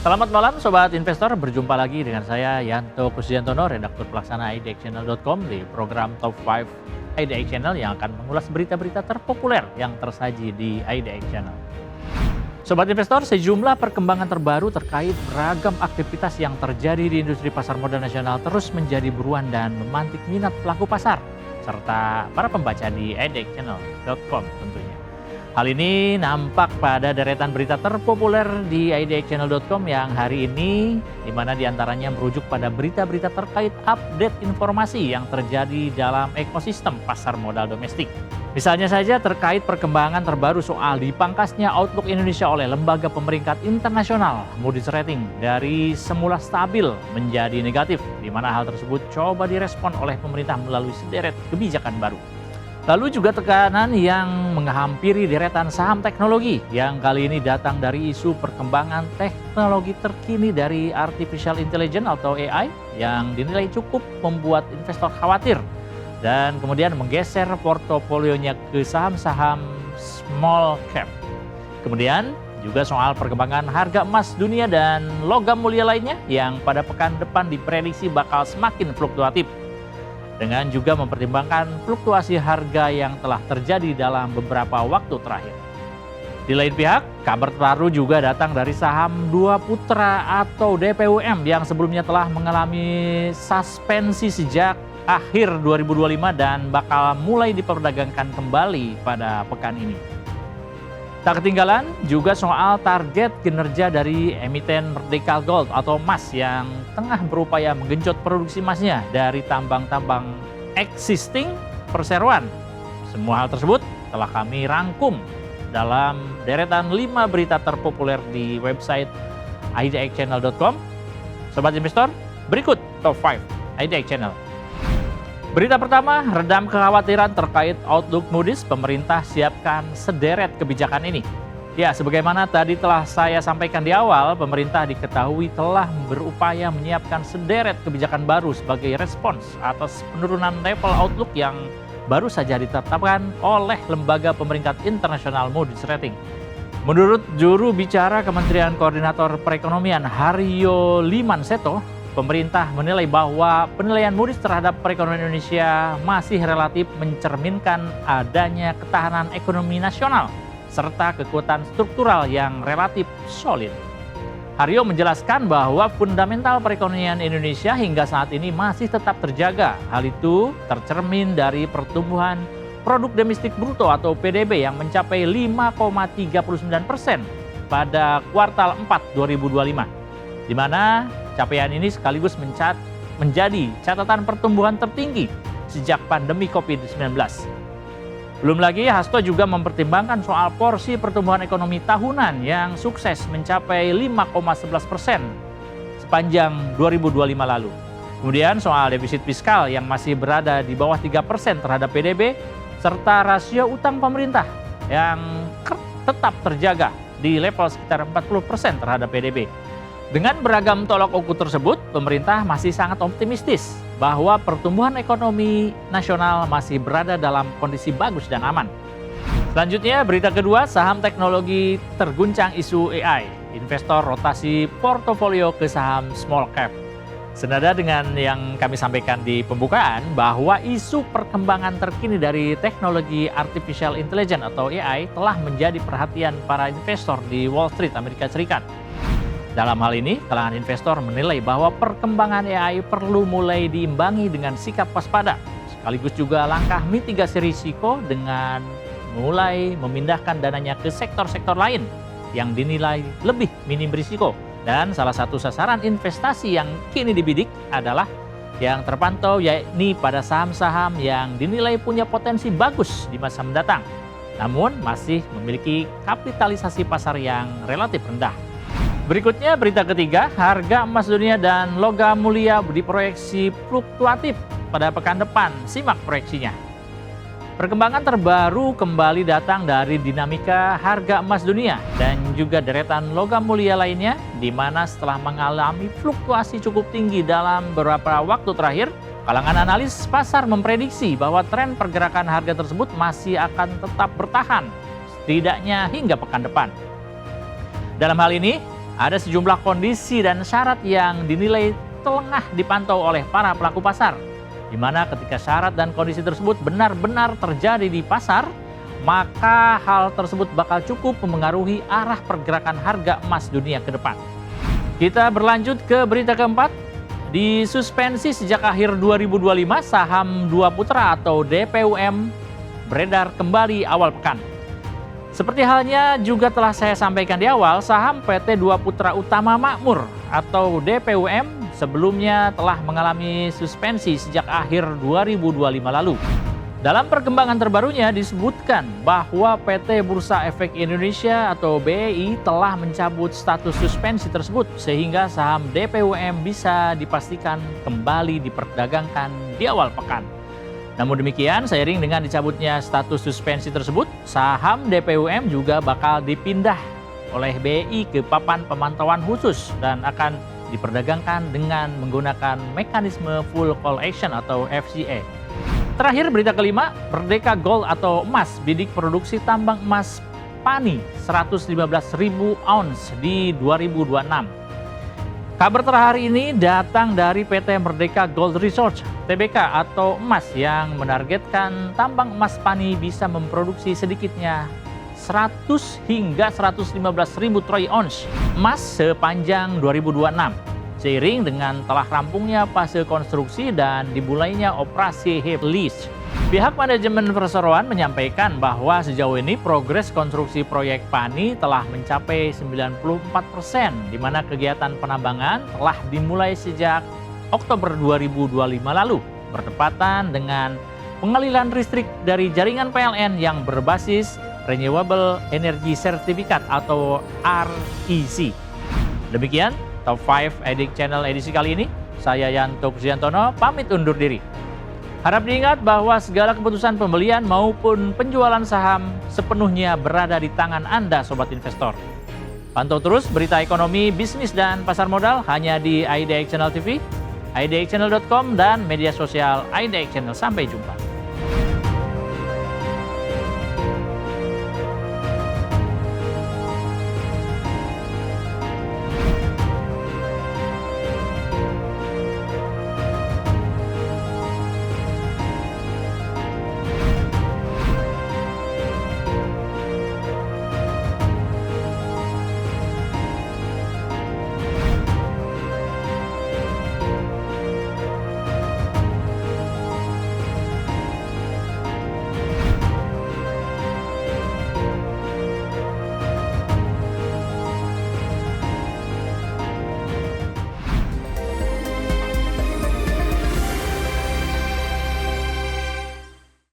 Selamat malam Sobat Investor, berjumpa lagi dengan saya Yanto Kusdiantono, redaktur pelaksana idxchannel.com di program Top 5 IDX Channel yang akan mengulas berita-berita terpopuler yang tersaji di IDX Channel. Sobat Investor, sejumlah perkembangan terbaru terkait beragam aktivitas yang terjadi di industri pasar modal nasional terus menjadi buruan dan memantik minat pelaku pasar, serta para pembaca di idxchannel.com tentunya. Hal ini nampak pada deretan berita terpopuler di idxchannel.com yang hari ini, di mana diantaranya merujuk pada berita-berita terkait update informasi yang terjadi dalam ekosistem pasar modal domestik. Misalnya saja terkait perkembangan terbaru soal dipangkasnya outlook Indonesia oleh lembaga pemeringkat internasional Moody's Rating dari semula stabil menjadi negatif, di mana hal tersebut coba direspon oleh pemerintah melalui sederet kebijakan baru. Lalu juga tekanan yang menghampiri deretan saham teknologi yang kali ini datang dari isu perkembangan teknologi terkini dari Artificial Intelligence atau AI yang dinilai cukup membuat investor khawatir dan kemudian menggeser portofolionya ke saham-saham small cap. Kemudian juga soal perkembangan harga emas dunia dan logam mulia lainnya yang pada pekan depan diprediksi bakal semakin fluktuatif, dengan juga mempertimbangkan fluktuasi harga yang telah terjadi dalam beberapa waktu terakhir. Di lain pihak, kabar terbaru juga datang dari saham Dua Putra atau DPUM yang sebelumnya telah mengalami suspensi sejak akhir 2025 dan bakal mulai diperdagangkan kembali pada pekan ini. Tak ketinggalan juga soal target kinerja dari emiten Merdeka Gold atau emas yang tengah berupaya menggenjot produksi emasnya dari tambang-tambang existing perseroan. Semua hal tersebut telah kami rangkum dalam deretan 5 berita terpopuler di website idxchannel.com. Sobat Investor, berikut Top 5 IDX Channel. Berita pertama, redam kekhawatiran terkait outlook Moody's, pemerintah siapkan sederet kebijakan ini. Ya, sebagaimana tadi telah saya sampaikan di awal, pemerintah diketahui telah berupaya menyiapkan sederet kebijakan baru sebagai respons atas penurunan level outlook yang baru saja ditetapkan oleh lembaga pemeringkat internasional Moody's Rating. Menurut juru bicara Kementerian Koordinator Perekonomian Haryo Limanseto, pemerintah menilai bahwa penilaian Moody's terhadap perekonomian Indonesia masih relatif mencerminkan adanya ketahanan ekonomi nasional serta kekuatan struktural yang relatif solid. Haryo menjelaskan bahwa fundamental perekonomian Indonesia hingga saat ini masih tetap terjaga. Hal itu tercermin dari pertumbuhan produk domestik bruto atau PDB yang mencapai 5,39% pada kuartal 4 2025, di mana capaian ini sekaligus menjadi catatan pertumbuhan tertinggi sejak pandemi COVID-19. Belum lagi, Hasto juga mempertimbangkan soal porsi pertumbuhan ekonomi tahunan yang sukses mencapai 5,11% sepanjang 2025 lalu. Kemudian soal defisit fiskal yang masih berada di bawah 3% terhadap PDB, serta rasio utang pemerintah yang tetap terjaga di level sekitar 40% terhadap PDB. Dengan beragam tolak ukur tersebut, pemerintah masih sangat optimistis bahwa pertumbuhan ekonomi nasional masih berada dalam kondisi bagus dan aman. Selanjutnya, berita kedua, saham teknologi terguncang isu AI. Investor rotasi portofolio ke saham small cap. Senada dengan yang kami sampaikan di pembukaan bahwa isu perkembangan terkini dari teknologi Artificial Intelligence atau AI telah menjadi perhatian para investor di Wall Street, Amerika Serikat. Dalam hal ini, kalangan investor menilai bahwa perkembangan AI perlu mulai diimbangi dengan sikap waspada, sekaligus juga langkah mitigasi risiko dengan mulai memindahkan dananya ke sektor-sektor lain yang dinilai lebih minim risiko. Dan salah satu sasaran investasi yang kini dibidik adalah yang terpantau, yakni pada saham-saham yang dinilai punya potensi bagus di masa mendatang, namun masih memiliki kapitalisasi pasar yang relatif rendah. Berikutnya, berita ketiga, harga emas dunia dan logam mulia diproyeksi fluktuatif pada pekan depan. Simak proyeksinya. Perkembangan terbaru kembali datang dari dinamika harga emas dunia dan juga deretan logam mulia lainnya, di mana setelah mengalami fluktuasi cukup tinggi dalam beberapa waktu terakhir, kalangan analis pasar memprediksi bahwa tren pergerakan harga tersebut masih akan tetap bertahan, setidaknya hingga pekan depan. Dalam hal ini, Ada sejumlah kondisi dan syarat yang dinilai tengah dipantau oleh para pelaku pasar, di mana ketika syarat dan kondisi tersebut benar-benar terjadi di pasar, maka hal tersebut bakal cukup memengaruhi arah pergerakan harga emas dunia ke depan. Kita berlanjut ke berita keempat. Disuspensi sejak akhir 2025, saham Dua Putra atau DPUM beredar kembali awal pekan. Seperti halnya juga telah saya sampaikan di awal, saham PT Dua Putra Utama Makmur atau DPUM sebelumnya telah mengalami suspensi sejak akhir 2025 lalu. Dalam perkembangan terbarunya disebutkan bahwa PT Bursa Efek Indonesia atau BEI telah mencabut status suspensi tersebut sehingga saham DPUM bisa dipastikan kembali diperdagangkan di awal pekan. Namun demikian, seiring dengan dicabutnya status suspensi tersebut, saham DPUM juga bakal dipindah oleh BEI ke papan pemantauan khusus dan akan diperdagangkan dengan menggunakan mekanisme full call action atau FCA. Terakhir, berita kelima, Merdeka Gold atau emas bidik produksi tambang emas PANI 115.000 ounce di 2026. Kabar terhari ini datang dari PT Merdeka Gold Resource (TBK) atau emas yang menargetkan tambang emas PANI bisa memproduksi sedikitnya 100 hingga 115.000 troy ounce emas sepanjang 2026. Seiring dengan telah rampungnya fase konstruksi dan dimulainya operasi heap lease. Pihak manajemen perseroan menyampaikan bahwa sejauh ini progres konstruksi proyek PANI telah mencapai 94%, di mana kegiatan penambangan telah dimulai sejak Oktober 2025 lalu, bertepatan dengan pengalilan listrik dari jaringan PLN yang berbasis Renewable Energy Certificate atau REC. Demikian Top 5 Edik Channel edisi kali ini. Saya Yanto Kusuyantono pamit undur diri. Harap diingat bahwa segala keputusan pembelian maupun penjualan saham sepenuhnya berada di tangan Anda Sobat Investor. Pantau terus berita ekonomi, bisnis, dan pasar modal hanya di IDX Channel TV, idxchannel.com, dan media sosial IDX Channel. Sampai jumpa.